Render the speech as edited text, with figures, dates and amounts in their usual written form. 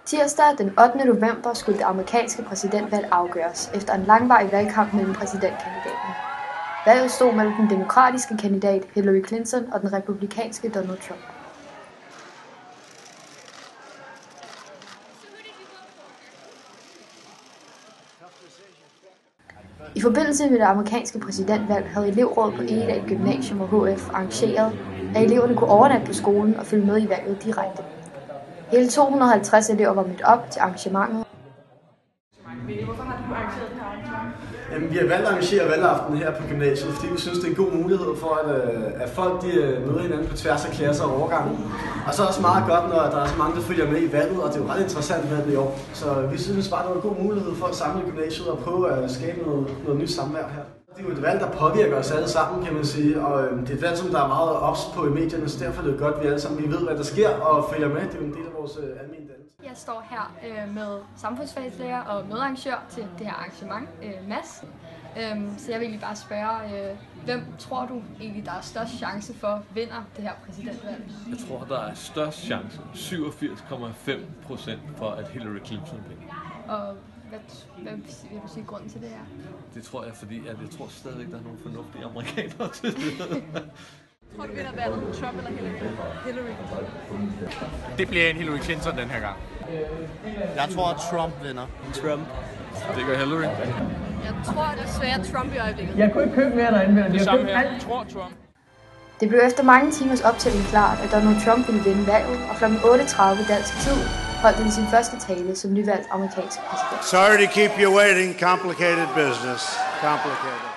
Tirsdag den 8. november skulle det amerikanske præsidentvalg afgøres efter en langvarig valgkamp mellem præsidentkandidaterne. Valget stod mellem den demokratiske kandidat Hillary Clinton og den republikanske Donald Trump. I forbindelse med det amerikanske præsidentvalg havde elevrådet på Egedal Gymnasium og HF arrangeret, at eleverne kunne overnatte på skolen og følge med i valget direkte. Hele 250 elever var mødt op til arrangementet. Hvorfor har du arrangeret det her arrangement? Jamen, vi har valgt at arrangere valgaften her på gymnasiet, fordi vi synes, det er en god mulighed for, at folk møder hinanden på tværs af klasser og årgange. Og så er det også meget godt, når der er så mange, der følger med i valget, og det er jo ret interessant valg i år. Så vi synes bare, det var en god mulighed for at samle gymnasiet og prøve at skabe noget nyt samvær her. Det er jo et valg, der påvirker os alle sammen, kan man sige, og det er et valg, som der er meget ops på i medierne, så derfor er det godt, at vi alle sammen ved, hvad der sker og følger med. Det er jo en del af vores almindelige dannelse. Jeg står her med samfundsfagslærer og medarrangør til det her arrangement, Mads. Så jeg vil egentlig bare spørge, hvem tror du egentlig, der er størst chance for vinder det her præsidentvalg? Jeg tror, der er størst chance, 87,5% for, at Hillary Clinton vinder. Og hvad vil du sige grunden til det her? Det tror jeg, fordi jeg tror stadigvæk, der er nogle fornuftige amerikanere til det. Tror du vinder valget? Trump eller Hillary? Det bliver en Hillary Clinton den her gang. Jeg tror, at Trump vinder. Trump. Det gør Hillary. Jeg tror desværre Trump i øjeblikket. Jeg kunne ikke købe mere derinde, men det samme her. Jeg tror Trump. Det blev efter mange timers optælling klart, at Donald Trump ville vinde valget, og kl. 8:30 dansk tid holdt han sin første tale som nyvalgt amerikansk præsident. Sorry to keep you waiting. Complicated business. Complicated.